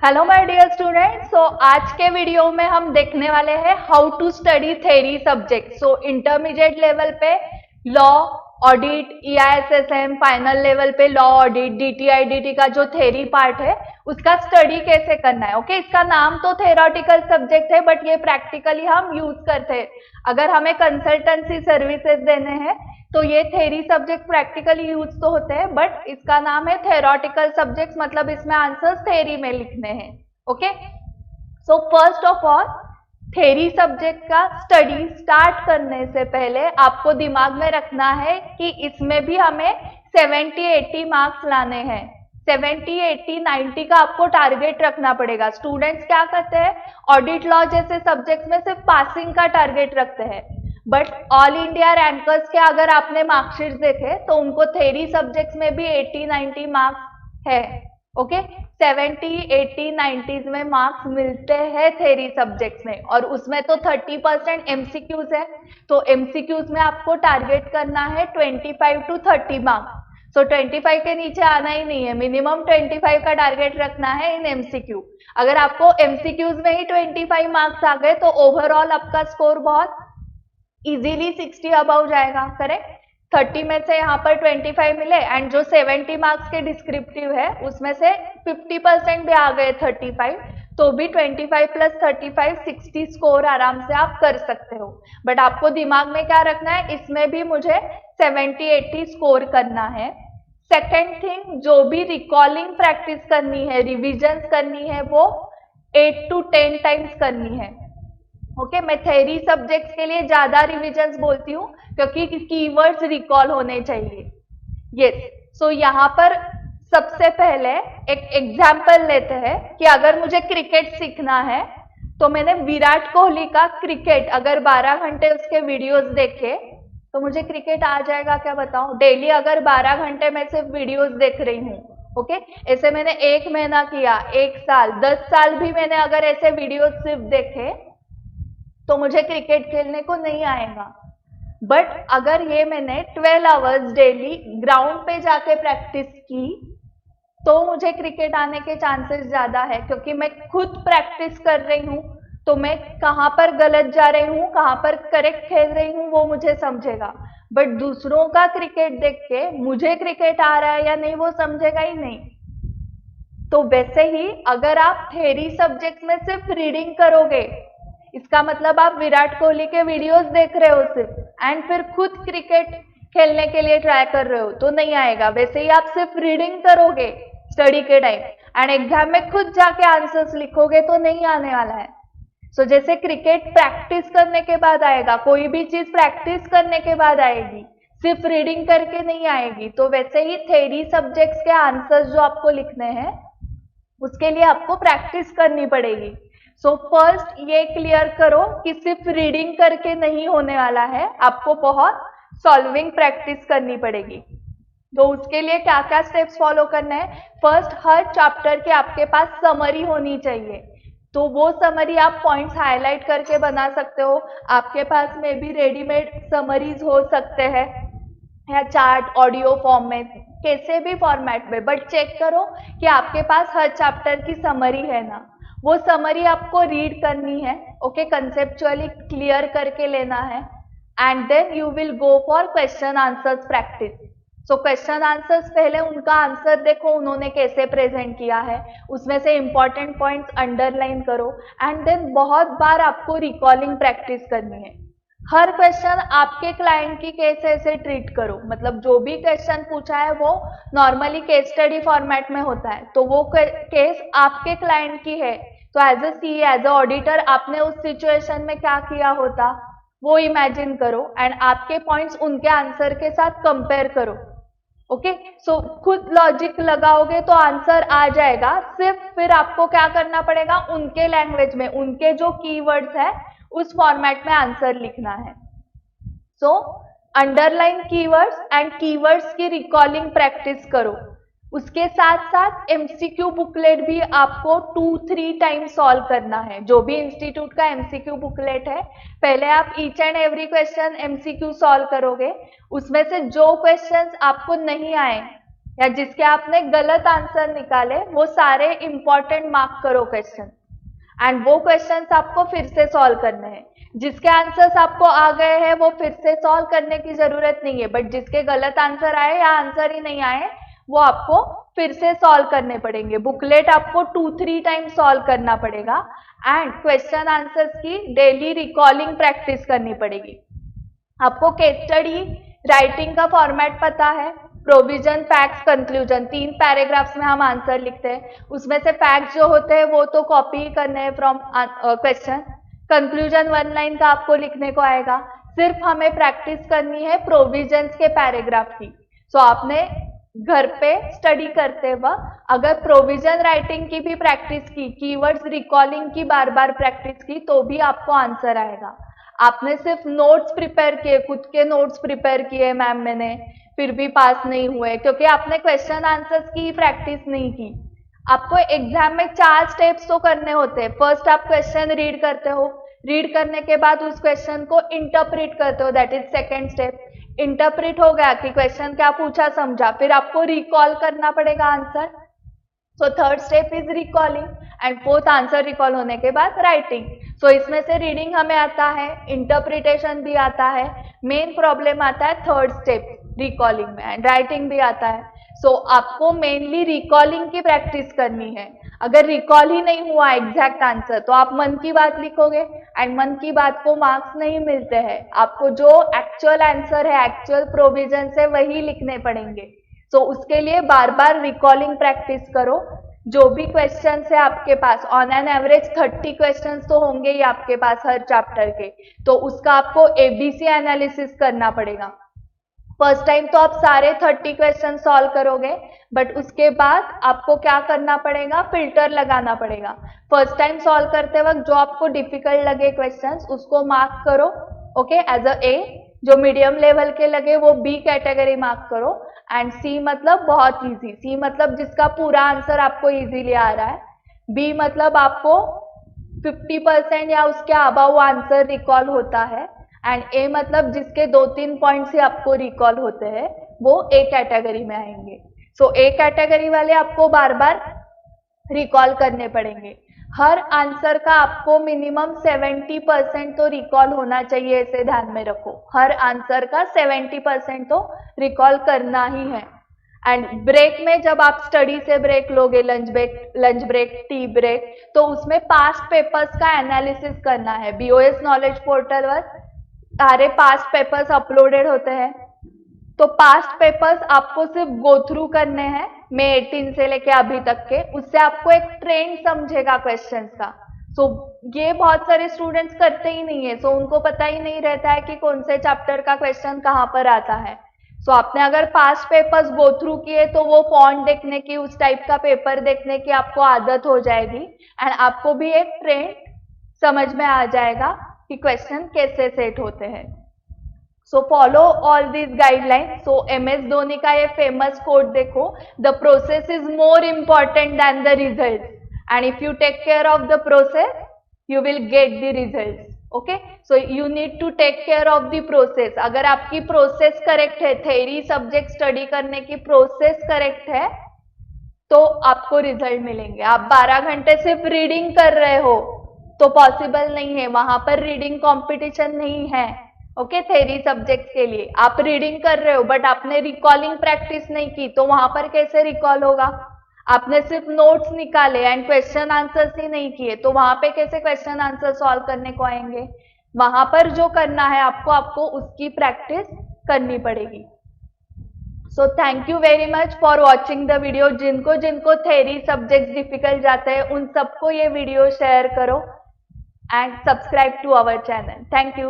Hello my dear students. So आज के video में हम देखने वाले हैं how to study theory subject. So intermediate level पे law, audit, EIS SM, final level पे लॉ, ऑडिट, डीटीआईडीटी का जो थ्योरी पार्ट है उसका स्टडी कैसे करना है। ओके, इसका नाम तो थेरोटिकल सब्जेक्ट है बट ये प्रैक्टिकली हम यूज करते हैं। अगर हमें कंसल्टेंसी सर्विसेज देने हैं तो ये थ्योरी सब्जेक्ट प्रैक्टिकली यूज तो होते हैं बट इसका नाम है थेरोटिकल सब्जेक्ट, मतलब इसमें आंसर्स थ्योरी में लिखने हैं। Okay, so first of all theory subject का स्टडी स्टार्ट करने से पहले आपको दिमाग में रखना है कि इसमें भी हमें 70-80 मार्क्स लाने हैं। 70, 80, 90 का आपको टारगेट रखना पड़ेगा। स्टूडेंट्स क्या करते हैं, ऑडिट लॉ जैसे सब्जेक्ट में सिर्फ पासिंग का टारगेट रखते हैं बट ऑल इंडिया रैंकर्स के अगर आपने मार्कशीट देखे तो उनको थ्योरी सब्जेक्ट्स में भी 80-90 मार्क्स है। ओके, 70, 80, 90 में मार्क्स मिलते हैं थ्योरी सब्जेक्ट्स में और उसमें तो 30% एमसीक्यूज है। तो एमसीक्यूज में आपको टारगेट करना है 25 to 30 मार्क्स। सो 25 के नीचे आना ही नहीं है, मिनिमम 25 का टारगेट रखना है इन एमसीक्यू। अगर आपको एमसीक्यूज में ही 25 मार्क्स आ गए तो ओवरऑल आपका स्कोर बहुत इजीली 60 अबाउ जाएगा। करेक्ट, 30 में से यहाँ पर 25 मिले एंड जो 70 मार्क्स के डिस्क्रिप्टिव है उसमें से 50% भी आ गए 35, तो भी 25 + 35 60 स्कोर आराम से आप कर सकते हो। बट आपको दिमाग में क्या रखना है, इसमें भी मुझे 70-80 स्कोर करना है। सेकेंड थिंग, जो भी रिकॉलिंग प्रैक्टिस करनी है, रिविजन्स करनी है, वो 8 to 10 टाइम्स करनी है। ओके, मैं थ्योरी सब्जेक्ट्स के लिए ज्यादा रिविजन्स बोलती हूँ क्योंकि कीवर्ड्स रिकॉल होने चाहिए। यस, सो यहाँ पर सबसे पहले एक एग्जाम्पल लेते हैं कि अगर मुझे क्रिकेट सीखना है तो मैंने विराट कोहली का क्रिकेट अगर 12 घंटे उसके वीडियोस देखे तो मुझे क्रिकेट आ जाएगा क्या, बताओ। डेली अगर 12 घंटे में सिर्फ वीडियोस देख रही हूँ, ओके, ऐसे मैंने 1 महीना किया, 1 साल, 10 साल भी मैंने अगर ऐसे वीडियोस सिर्फ देखे तो मुझे क्रिकेट खेलने को नहीं आएगा। बट अगर ये मैंने 12 आवर्स डेली ग्राउंड पे जाके प्रैक्टिस की तो मुझे क्रिकेट आने के चांसेस ज्यादा है क्योंकि मैं खुद प्रैक्टिस कर रही हूँ। तो मैं कहाँ पर गलत जा रही हूँ, कहाँ पर करेक्ट खेल रही हूँ वो मुझे समझेगा। बट दूसरों का क्रिकेट देख के मुझे क्रिकेट आ रहा है या नहीं वो समझेगा ही नहीं। तो वैसे ही अगर आप थ्योरी सब्जेक्ट में सिर्फ रीडिंग करोगे, इसका मतलब आप विराट कोहली के वीडियोस देख रहे हो सिर्फ एंड फिर खुद क्रिकेट खेलने के लिए ट्राई कर रहे हो तो नहीं आएगा। वैसे ही आप सिर्फ रीडिंग करोगे स्टडी के टाइम एंड एग्जाम में खुद जाके आंसर्स लिखोगे तो नहीं आने वाला है। सो जैसे क्रिकेट प्रैक्टिस करने के बाद आएगा, कोई भी चीज प्रैक्टिस करने के बाद आएगी, सिर्फ रीडिंग करके नहीं आएगी। तो वैसे ही थ्योरी सब्जेक्ट्स के आंसर्स जो आपको लिखने हैं उसके लिए आपको प्रैक्टिस करनी पड़ेगी। सो फर्स्ट ये क्लियर करो कि सिर्फ रीडिंग करके नहीं होने वाला है, आपको बहुत सॉल्विंग प्रैक्टिस करनी पड़ेगी। तो उसके लिए क्या क्या स्टेप्स फॉलो करना है, फर्स्ट हर चैप्टर के आपके पास समरी होनी चाहिए। तो वो समरी आप पॉइंट्स हाईलाइट करके बना सकते हो, आपके पास में भी रेडीमेड समरीज हो सकते हैं या चार्ट ऑडियो फॉर्म में, कैसे भी फॉर्मेट में, बट चेक करो कि आपके पास हर चैप्टर की समरी है ना। वो समरी आपको रीड करनी है, ओके, कंसेप्चुअली क्लियर करके लेना है and then you will go for question answers practice. So question answers पहले उनका आंसर देखो उन्होंने कैसे प्रेजेंट किया है, उसमें से इंपॉर्टेंट पॉइंट्स अंडरलाइन करो एंड देन बहुत बार आपको रिकॉलिंग प्रैक्टिस करनी है। हर क्वेश्चन आपके क्लाइंट की केस ऐसे ट्रीट करो, मतलब जो भी क्वेश्चन पूछा है वो नॉर्मली केस स्टडी फॉर्मेट में होता है तो वो केस आपके क्लाइंट की है। तो as a C, as a auditor आपने उस सिचुएशन में क्या किया होता वो इमेजिन करो एंड आपके पॉइंट्स उनके आंसर के साथ कंपेयर करो। ओके, सो खुद लॉजिक लगाओगे तो आंसर आ जाएगा, सिर्फ फिर आपको क्या करना पड़ेगा, उनके लैंग्वेज में उनके जो कीवर्ड्स है उस फॉर्मेट में आंसर लिखना है। So underline keywords and keywords की रिकॉलिंग प्रैक्टिस करो। उसके साथ साथ एमसीक्यू बुकलेट भी आपको 2-3 टाइम्स सॉल्व करना है। जो भी इंस्टीट्यूट का एमसीक्यू बुकलेट है पहले आप each and every question MCQ solve करोगे, उसमें से जो क्वेश्चंस आपको नहीं आए या जिसके आपने गलत आंसर निकाले वो सारे इंपॉर्टेंट मार्क करो क्वेश्चन, एंड वो क्वेश्चंस आपको फिर से सॉल्व करने हैं। जिसके आंसर्स आपको आ गए हैं वो फिर से सॉल्व करने की जरूरत नहीं है, बट जिसके गलत आंसर आए या आंसर ही नहीं आए वो आपको फिर से सॉल्व करने पड़ेंगे। बुकलेट आपको 2-3 टाइम सॉल्व करना पड़ेगा, एंड क्वेश्चन आंसर्स की डेली रिकॉलिंग प्रैक्टिस करनी पड़ेगी। आपको केस स्टडी राइटिंग का फॉर्मेट पता है, प्रोविजन, फैक्ट्स, कंक्लूजन, 3 पैराग्राफ्स में हम आंसर लिखते हैं। उसमें से फैक्ट्स जो होते हैं वो तो कॉपी करने हैं फ्रॉम क्वेश्चन। कंक्लूजन 1 लाइन का आपको लिखने को आएगा। सिर्फ हमें प्रैक्टिस करनी है प्रोविजंस के पैराग्राफ की। सो आपने घर पे स्टडी करते वक्त अगर प्रोविजन राइटिंग की भी प्रैक्टिस की, कीवर्ड्स रिकॉलिंग की बार बार प्रैक्टिस की, तो भी आपको आंसर आएगा। आपने सिर्फ नोट्स प्रिपेयर किए, खुद के नोट्स प्रिपेयर किए मैम मैंने, फिर भी पास नहीं हुए क्योंकि आपने क्वेश्चन आंसर्स की प्रैक्टिस नहीं की। आपको एग्जाम में 4 स्टेप्स तो करने होते हैं। फर्स्ट आप क्वेश्चन रीड करते हो, रीड करने के बाद उस क्वेश्चन को इंटरप्रेट करते हो, that is second step. Interpret हो गया कि क्वेश्चन क्या पूछा समझा, फिर आपको रिकॉल करना पड़ेगा answer. So third step is recalling, and fourth answer recall होने के बाद राइटिंग। सो इसमें से रीडिंग हमें आता है, इंटरप्रिटेशन भी आता है, मेन प्रॉब्लम आता है थर्ड स्टेप रिकॉलिंग में, एंड राइटिंग भी आता है। सो आपको मेनली रिकॉलिंग की प्रैक्टिस करनी है। अगर रिकॉल ही नहीं हुआ एग्जैक्ट आंसर तो आप मन की बात लिखोगे, एंड मन की बात को मार्क्स नहीं मिलते हैं। आपको जो एक्चुअल आंसर है, एक्चुअल प्रोविजन है, वही लिखने पड़ेंगे। सो उसके लिए बार बार रिकॉलिंग प्रैक्टिस करो। जो भी क्वेश्चन है आपके पास, ऑन एन एवरेज 30 क्वेश्चन तो होंगे ही आपके पास हर चैप्टर के, तो उसका आपको एबीसी एनालिसिस करना पड़ेगा। फर्स्ट टाइम तो आप सारे 30 क्वेश्चन सॉल्व करोगे, बट उसके बाद आपको क्या करना पड़ेगा, फिल्टर लगाना पड़ेगा। फर्स्ट टाइम सॉल्व करते वक्त जो आपको डिफिकल्ट लगे क्वेश्चंस उसको मार्क करो, ओके, एज अ ए। जो मीडियम लेवल के लगे वो बी कैटेगरी मार्क करो, एंड सी मतलब बहुत इजी, सी मतलब जिसका पूरा आंसर आपको इजीली आ रहा है, बी मतलब आपको 50% या उसके अबव आंसर रिकॉल होता है, एंड ए मतलब जिसके 2-3 पॉइंट्स ही आपको रिकॉल होते हैं, वो ए कैटेगरी में आएंगे। सो ए कैटेगरी वाले आपको बार बार रिकॉल करने पड़ेंगे। हर आंसर का आपको मिनिमम 70% तो रिकॉल होना चाहिए, इसे ध्यान में रखो। हर आंसर का 70% तो रिकॉल करना ही है। एंड ब्रेक में जब आप स्टडी से ब्रेक लोगे, लंच ब्रेक, टी ब्रेक, तो उसमें पास्ट पेपर्स का एनालिसिस करना है। बीओएस नॉलेज पोर्टल पर सारे पास्ट पेपर्स अपलोडेड होते हैं, तो पास्ट पेपर्स आपको सिर्फ गो थ्रू करने हैं, मई 18 से लेके अभी तक के। उससे आपको एक ट्रेंड समझेगा क्वेश्चंस का। सो ये बहुत सारे स्टूडेंट्स करते ही नहीं है, सो उनको पता ही नहीं रहता है कि कौन से चैप्टर का क्वेश्चन कहाँ पर आता है। सो आपने अगर पास्ट पेपर्स गो थ्रू किए तो वो फॉन्ट देखने की, उस टाइप का पेपर देखने की आपको आदत हो जाएगी, एंड आपको भी एक ट्रेंड समझ में आ जाएगा कि क्वेश्चन कैसे सेट होते हैं। So follow all this guideline. So MS Dhoni का ये फेमस कोट देखो, the process is more important than the result, and if you take care of the process you will get the result. Okay, so you need to take care of the process. अगर आपकी process correct है, theory subject study करने की process correct है, तो आपको result मिलेंगे। आप 12 घंटे सिर्फ रीडिंग कर रहे हो तो पॉसिबल नहीं है, वहां पर रीडिंग कंपटीशन नहीं है। ओके, थ्योरी सब्जेक्ट के लिए आप रीडिंग कर रहे हो बट आपने रिकॉलिंग प्रैक्टिस नहीं की, तो वहां पर कैसे रिकॉल होगा? आपने सिर्फ नोट्स निकाले एंड क्वेश्चन आंसर्स ही नहीं किए, तो वहां पे कैसे क्वेश्चन आंसर सॉल्व करने को आएंगे? वहां पर जो करना है आपको उसकी प्रैक्टिस करनी पड़ेगी। So thank you very much for watching the video. जिनको थ्योरी सब्जेक्ट डिफिकल्ट जाते हैं उन सबको ये वीडियो शेयर करो, and subscribe to our channel. Thank you.